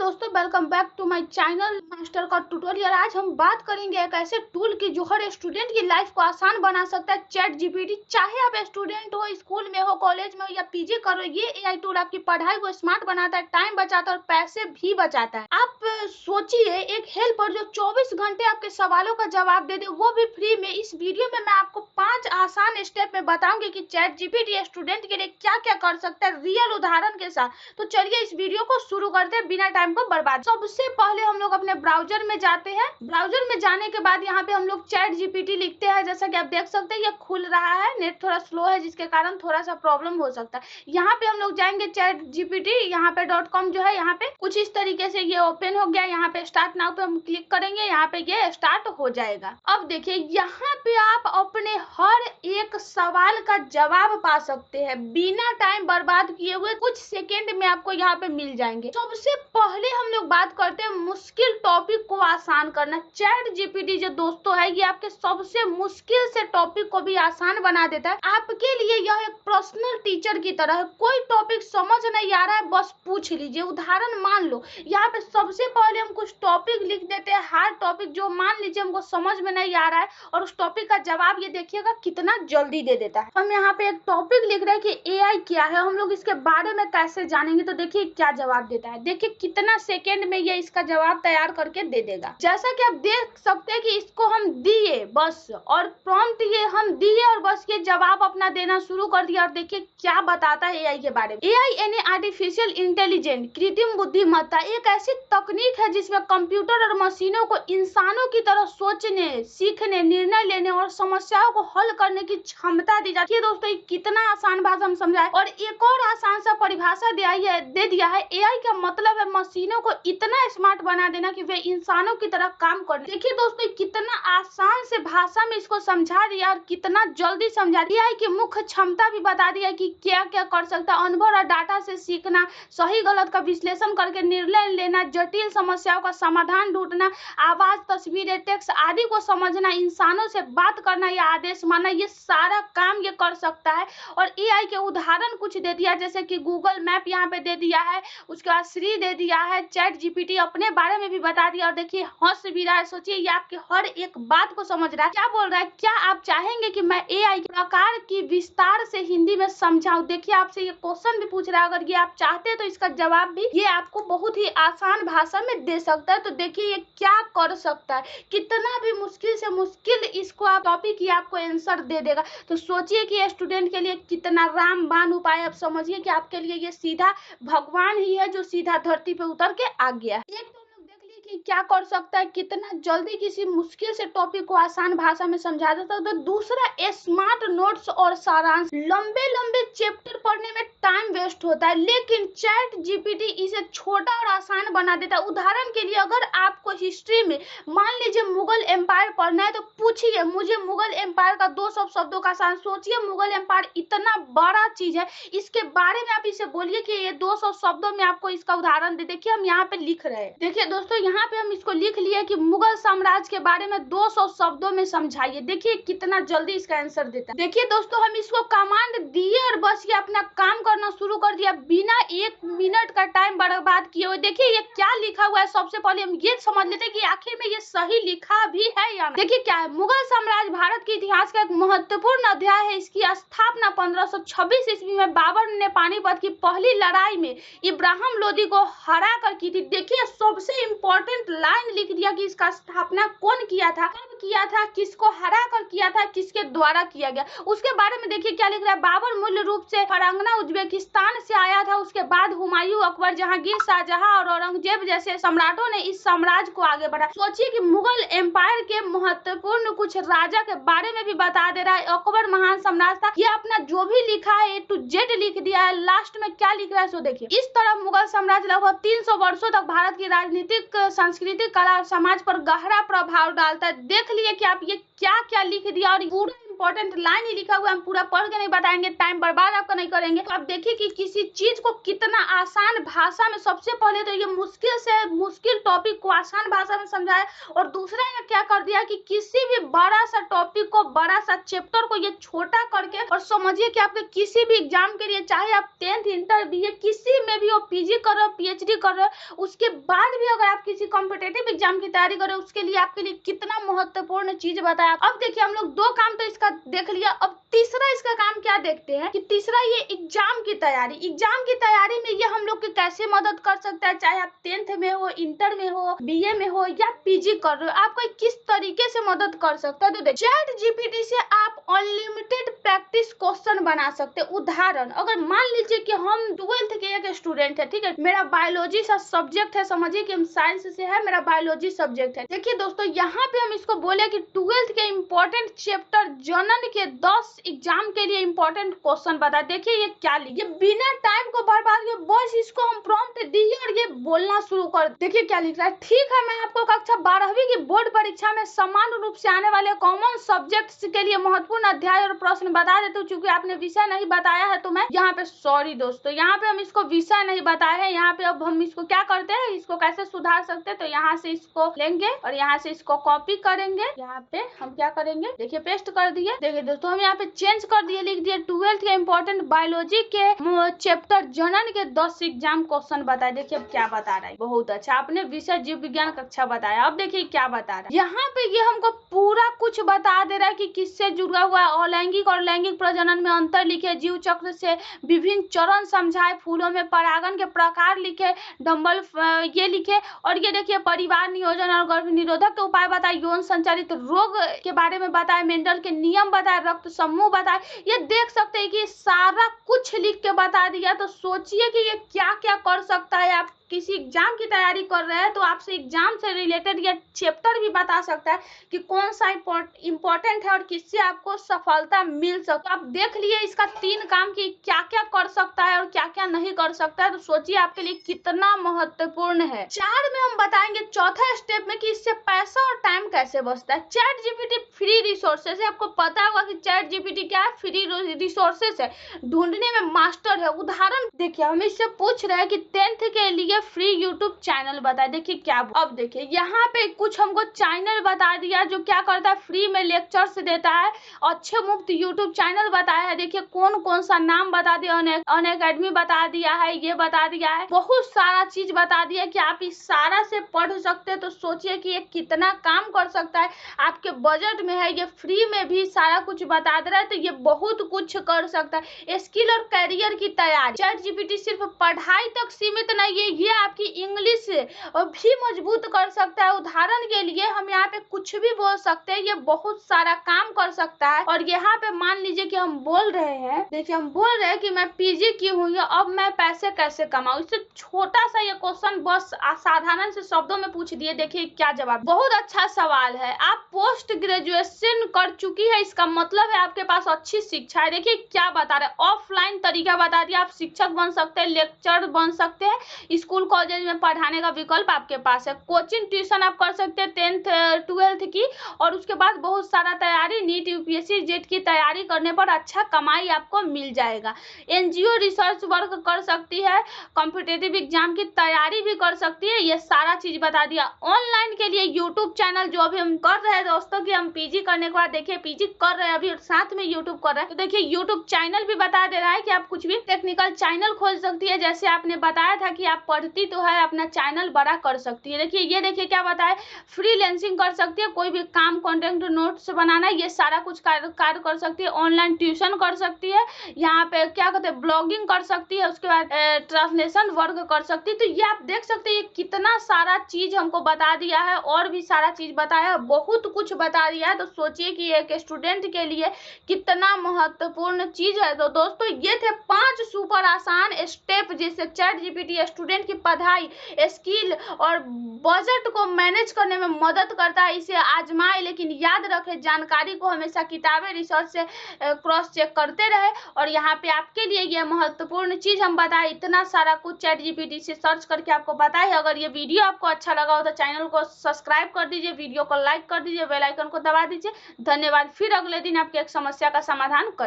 दोस्तों, welcome back to my channel master का tutorial. आज हम बात करेंगे एक ऐसे टूल की जो हर स्टूडेंट की लाइफ को आसान बना सकता है, चैट जीपीटी। चाहे आप स्टूडेंट हो, स्कूल में हो, कॉलेज में हो या पीजी करो, ये एआई टूल आपकी पढ़ाई को स्मार्ट बनाता है, टाइम बचाता है और पैसे भी बचाता है। आप सोचिए, एक हेल्पर जो 24 घंटे आपके सवालों का जवाब दे दे, वो भी फ्री में। इस वीडियो में मैं आपको 5 आसान स्टेप में बताऊंगी कि चैट जीपीटी स्टूडेंट के लिए क्या क्या कर सकता है, रियल उदाहरण के साथ। तो चलिए इस वीडियो को शुरू करते हैं बिना टाइम को बर्बाद। सबसे पहले हम लोग अपने ब्राउजर में जाते हैं। ब्राउजर में जाने के बाद यहाँ पे हम लोग चैट जीपीटी लिखते हैं। जैसा कि आप देख सकते हैं ये खुल रहा है, नेट थोड़ा स्लो है जिसके कारण थोड़ा सा प्रॉब्लम हो सकता है। यहाँ पे हम लोग जाएंगे चैट जीपीटी, यहाँ पे .com जो है, यहाँ पे कुछ इस तरीके से ये ओपन हो गया। यहाँ पे स्टार्ट नाउ पे हम क्लिक करेंगे, यहाँ पे ये स्टार्ट हो जाएगा। अब देखिए यहाँ पे आप अपने हर एक सवाल का जवाब पा सकते हैं बिना टाइम बर्बाद किए हुए। कुछ सेकेंड में आपको यहाँ पे मिल जाएंगे। सबसे पहले हम लोग बात करते हैं मुश्किल टॉपिक को आसान करना। चैट जीपीटी जो दोस्तों है, ये आपके सबसे मुश्किल से टॉपिक को भी आसान बना देता है। आपके लिए यह एक पर्सनल टीचर की तरह है। कोई टॉपिक समझ नहीं आ रहा है, बस पूछ लीजिए। उदाहरण मान लो, यहाँ पे सबसे पहले हम कुछ टॉपिक लिख देते हैं, हार्ड टॉपिक जो मान लीजिए हमको समझ में नहीं आ रहा है, और उस टॉपिक का जवाब ये देखिएगा कितना जल्दी दे देता है। हम यहाँ पे एक टॉपिक लिख रहे हैं कि एआई क्या है, हम लोग इसके बारे में कैसे जानेंगे। तो देखिए क्या जवाब देता है, देखिए कितना सेकेंड में ये इसका जवाब तैयार करके दे देगा। जैसा कि आप देख सकते हैं कि इसको हम दिए बस, और प्रॉम्प्ट ये हम दिए और बस ये जवाब अपना देना शुरू कर दिया। और देखिए क्या बताता है एआई के बारे में। एआई यानी आर्टिफिशियल इंटेलिजेंस, कृत्रिम बुद्धिमत्ता, एक ऐसी तकनीक है जिसमें कंप्यूटर और मशीनों को इंसानों की तरह सोचने, सीखने, निर्णय लेने और समस्याओं को हल करने की क्षमता दी जाती है। दोस्तों ये कितना आसान भाषा में समझाया। और एक और आसान सा परिभाषा दे दिया है। एआई का मतलब है मशीनों को इतना स्मार्ट बना देना कि वे इंसानों की तरह काम करें। देखिए दोस्तों कितना आसान से भाषा में इसको समझा दिया और कितना जल्दी समझा दिया। एआई की मुख्य क्षमता भी बता दिया कि क्या क्या कर सकता है। अनुभव और डाटा से सीखना, सही गलत का विश्लेषण करके निर्णय लेना, जटिल समस्याओं का समाधान ढूंढना, आवाज, तस्वीरें, टेक्स्ट आदि को समझना, इंसानों से बात करना या आदेश मानना, ये सारा काम ये कर सकता है। और एआई के उदाहरण कुछ दे दिया, जैसे कि गूगल मैप यहाँ पे दे दिया है, उसके बाद श्री दे दिया है। चैट जीपीटी अपने बारे में भी बता दिया। और देखिए हंस भी रहा है। सोचिए ये आपकी हर एक बात को समझ रहा है। क्या बोल रहा है, क्या आप चाहेंगे कि मैं एआई के प्रकार की विस्तार से हिंदी में समझाऊं। देखिए आपसे ये क्वेश्चन भी पूछ रहा है, अगर ये आप चाहते हैं तो इसका जवाब भी ये आपको बहुत ही आसान भाषा में दे सकता है। तो देखिए ये क्या कर सकता है, कितना भी मुश्किल से मुश्किल इसको आप टॉपिक ही आपको आंसर दे देगा। तो सोचिए कि स्टूडेंट के लिए कितना रामबाण उपाय। आप समझिए कि आपके लिए ये सीधा भगवान ही है जो सीधा धरती पे उतर के आ गया। एक तो हम लोग देख लिए कि क्या कर सकता है, कितना जल्दी किसी मुश्किल से टॉपिक को आसान भाषा में समझा देता है। तो दूसरा, स्मार्ट नोट्स और सारांश। लंबे लंबे चैप्टर पढ़ने में टाइम वेस्ट होता है, लेकिन चैट जीपीटी इसे छोटा और आसान बना देता है। उदाहरण के लिए अगर आपको हिस्ट्री में मान लीजिए मुगल एम्पायर पढ़ना है, तो पूछिए मुझे मुगल एम्पायर का 200 शब्दों का सारांश। सोचिए मुगल एम्पायर इतना बड़ा चीज है, इसके बारे में आप इसे बोलिए कि ये 200 शब्दों में आपको इसका उदाहरण दे। देखिए हम यहाँ पे लिख रहे हैं। देखिए दोस्तों यहाँ पे हम इसको लिख लिए कि मुगल साम्राज्य के बारे में 200 शब्दों में समझाइए। देखिए कितना जल्दी इसका आंसर देता है। देखिए दोस्तों हम इसको कमांड दिए और बस ये अपना काम करना शुरू कर दिया बिना 1 मिनट का टाइम बर्बाद किए हुए। देखिए ये क्या लिखा हुआ है, सबसे पहले हम ये समझ लेते हैं कि आखिर में ये सही लिखा भी है या नहीं। देखिए क्या है, मुगल साम्राज्य भारत के इतिहास का एक महत्वपूर्ण अध्याय है। इसकी स्थापना 1526 ईस्वी में बाबर ने पानीपत की पहली लड़ाई में इब्राहिम लोदी को हरा कर की थी। देखिए सबसे इंपॉर्टेंट लाइन लिख दिया कि इसका स्थापना कौन किया था, कब किया था, किसको हरा कर किया था, किसके द्वारा किया गया। उसके बारे में देखिए क्या लिख रहा है, बाबर मूल रूप से फरंगना उज्बेकिस्तान से आया था। उसके बाद हुमायूं, अकबर, जहांगीर, शाहजहां और औरंगजेब जैसे सम्राटों ने इस साम्राज्य को आगे बढ़ाया। सोचिए कि मुगल एम्पायर के महत्वपूर्ण कुछ राजा के बारे में भी बता दे रहा है। अकबर महान सम्राट था। ये अपना जो भी लिखा है A to Z लिख दिया है। लास्ट में क्या लिख रहा है सो देखिए। इस तरह मुगल साम्राज्य लगभग 300 वर्षों तक भारत की राजनीतिक, सांस्कृतिक, कला और समाज पर गहरा प्रभाव डालता है। देख लिए कि आप ये क्या क्या लिख दिया, और पूरा इंपॉर्टेंट लाइन ही लिखा हुआ है, हम पूरा पढ़ के नहीं बताएंगे, टाइम बर्बाद आपका नहीं करेंगे। तो आप देखिए कि किसी चीज को कितना आसान भाषा में, सबसे पहले तो ये मुश्किल से मुश्किल टॉपिक को आसान भाषा में समझाया, और दूसरा ये क्या कर दिया कि किसी भी बड़ा सा टॉपिक को, बड़ा सा चैप्टर को ये छोटा करके, और समझिए कि आपके किसी भी एग्जाम के लिए, चाहे आप 10th इंटर बीए किसी में भी हो, पीजी कर रहे हो, पीएचडी कर रहे हो, उसके बाद भी अगर आप किसी कॉम्पिटेटिव एग्जाम की तैयारी कर रहे हो, उसके लिए आपके लिए कितना महत्वपूर्ण चीज बताया। अब देखिए हम लोग 2 काम तो इसका देख लिया, अब तीसरा इसका काम क्या देखते हैं कि तीसरा ये एग्जाम की तैयारी। एग्जाम की तैयारी में ये हम लोग की कैसे मदद कर सकता है, चाहे आप 10th में हो, इंटर में हो, बीए में हो या पीजी कर रहे हो, आपको किस तरीके से मदद कर सकता है। तो देखिए चैट जीपीटी से आप अनलिमिटेड प्रैक्टिस क्वेश्चन बना सकते हैं। उदाहरण, अगर मान लीजिए कि हम 12th के एक स्टूडेंट है, ठीक है, मेरा बायोलॉजी सा सब्जेक्ट है, समझिए कि हम साइंस से है, मेरा बायोलॉजी सब्जेक्ट है। देखिए दोस्तों, यहाँ पे हम इसको बोले कि 12th के इंपॉर्टेंट चैप्टर जनन के 10 एग्जाम के लिए इंपॉर्टेंट क्वेश्चन बता। देखिए ये क्या लिखे, बिना टाइम को बर्बाद किए बस इसको हम प्रॉम्प्ट दिए और ये बोलना शुरू कर। देखिए क्या लिख रहा है, ठीक है मैं आपको कक्षा 12वीं की बोर्ड परीक्षा में समान रूप से आने वाले कॉमन सब्जेक्ट्स के लिए महत्वपूर्ण अध्याय और प्रश्न बता देते हूँ। चूंकि आपने विषय नहीं बताया है तो मैं यहाँ पे सॉरी दोस्तों, यहाँ पे हम इसको विषय नहीं बताए हैं। यहाँ पे अब हम इसको क्या करते हैं, इसको कैसे सुधार सकते हैं, तो यहाँ से इसको लेंगे और यहाँ से इसको कॉपी करेंगे। यहाँ पे हम क्या करेंगे, देखिए पेस्ट कर दिए। देखिए दोस्तों हम यहाँ पे चेंज कर दिए, लिख दिए 12th के इंपॉर्टेंट बायोलॉजी के चैप्टर जनन के 10 एग्जाम क्वेश्चन बताए। देखिए अब क्या बता रहा है, बहुत अच्छा, आपने विषय जीव विज्ञान कक्षा बताया। अब देखिए क्या बता रहा है, यहाँ पे ये हमको पूरा कुछ बता दे रहा है कि किससे जुड़ा हुआ है। अलैंगिक और लैंगिक प्रजनन में अंतर लिखे, जीव चक्र से विभिन्न चरण समझाए, फूलों में परागन के प्रकार लिखे, डंबल ये लिखे, और ये देखिए परिवार नियोजन और गर्भ निरोधक के उपाय बताए, यौन संचालित रोग के बारे में बताए, मेंडल के नियम बताए, रक्त समूह बताए। ये देख सकते हैं कि सारा कुछ लिख के बता दिया। तो सोचिए कि ये क्या क्या कर सकता है। आप किसी एग्जाम की तैयारी कर रहे हैं तो आपसे एग्जाम से रिलेटेड ये चैप्टर भी बता सकता है कि कौन सा इम्पोर्टेंट है और किससे आपको सफलता मिल सकता है। आप देख लिए इसका 3 काम कि क्या क्या कर सकता है और क्या क्या नहीं कर सकता है। तो सोचिए आपके लिए कितना महत्वपूर्ण है। 4 में हम बताएंगे चौथा स्टेप में कि इससे पैसा और टाइम कैसे बचता है। चैट जीपीटी फ्री रिसोर्सेज है, आपको पता होगा कि चैट जीपीटी क्या है, फ्री रिसोर्सेज है, ढूंढने में मास्टर है। उदाहरण देखिए हम इससे पूछ रहे हैं कि 10th के लिए फ्री यूट्यूब चैनल बताए। देखिए क्या, अब देखिए यहाँ पे कुछ हमको चैनल बता दिया जो क्या करता है, फ्री में लेक्चर्स देता है, अच्छे मुफ्त यूट्यूब चैनल बताया है। देखिए कौन कौन सा नाम बता दिया, अन अकेडमी बता दिया है, ये बता दिया है, बहुत सारा चीज बता दिया कि आप इस सारा से पढ़ सकते हैं। तो सोचिए कि ये कितना काम कर सकता है, आपके बजट में है, ये फ्री में भी सारा कुछ बता दे रहा है। तो ये बहुत कुछ कर सकता है। स्किल और करियर की तैयारी, चैट जीपीटी सिर्फ पढ़ाई तक सीमित नहीं है, ये आपकी इंग्लिश भी मजबूत कर सकता है। उदाहरण के लिए हम यहाँ पे कुछ भी बोल सकते हैं, ये बहुत सारा काम कर सकता है। और यहाँ पे मान लीजिए कि हम बोल रहे हैं, देखिए हम बोल रहे हैं कि मैं पीजी की हूँ, अब मैं पैसे कैसे कमाऊँ। इससे छोटा सा ये क्वेश्चन बस साधारण से शब्दों में पूछ दिए, देखिए क्या जवाब। बहुत अच्छा सवाल है, आप पोस्ट ग्रेजुएशन कर चुकी है, इसका मतलब है आपके पास अच्छी शिक्षा है। देखिए क्या बता रहे, ऑफलाइन तरीका बता दिया, आप शिक्षक बन सकते हैं, लेक्चर बन सकते हैं, स्कूल कॉलेज में पढ़ाने का विकल्प आपके पास है। कोचिंग ट्यूशन आप कर सकते हैं 10th 12th की, और उसके बाद बहुत सारा तैयारी, नीट यूपीएससी जेट की तैयारी करने पर अच्छा कमाई आपको मिल जाएगा। एनजीओ रिसर्च वर्क कर सकती है, कॉम्पिटिटिव एग्जाम की तैयारी भी कर सकती है, ये सारा चीज बता दिया। ऑनलाइन के लिए यूट्यूब चैनल जो अभी हम कर रहे हैं दोस्तों कि हम पीजी करने के बाद, देखिए पीजी कर रहे हैं अभी साथ में यूट्यूब कर रहे हैं, तो देखिए यूट्यूब चैनल भी बता दे रहा है कि आप कुछ भी टेक्निकल चैनल खोल सकती है। जैसे आपने बताया था कि आप पढ़ती तो है, अपना चैनल बड़ा कर सकती है। देखिए ये देखिए क्या बताए, फ्रीलांसिंग कर सकती है, कोई भी काम, कंटेंट नोट्स बनाना, ये सारा कुछ कार्य कर सकती है। ऑनलाइन ट्यूशन कर सकती है, यहाँ पे क्या कहते हैं ब्लॉगिंग कर सकती है, उसके बाद ट्रांसलेशन वर्क कर सकती है। तो ये आप देख सकते हैं कितना सारा चीज हमको बता दिया है, और भी सारा चीज बताया है, बहुत कुछ बता दिया है। तो सोचिए कि एक स्टूडेंट के लिए कितना महत्वपूर्ण चीज है। तो दोस्तों ये थे 5 सुपर आसान स्टेप जिससे चैट जीपीटी स्टूडेंट की पढ़ाई, स्किल और बजट को मैनेज करने में मदद करता है। इसे आजमाएं, लेकिन याद रखें जानकारी को हमेशा किताबें रिसर्च से क्रॉस चेक करते रहे। और यहाँ पे आपके लिए ये महत्वपूर्ण चीज हम बताए, इतना सारा कुछ चैट जीपीटी से सर्च करके आपको बताए। अगर ये वीडियो आपको अच्छा लगा हो तो चैनल को सब्सक्राइब कर दीजिए, वीडियो को लाइक कर दीजिए, बेल आइकन को दबा दीजिए। धन्यवाद। फिर अगले दिन आपकी एक समस्या का समाधान कर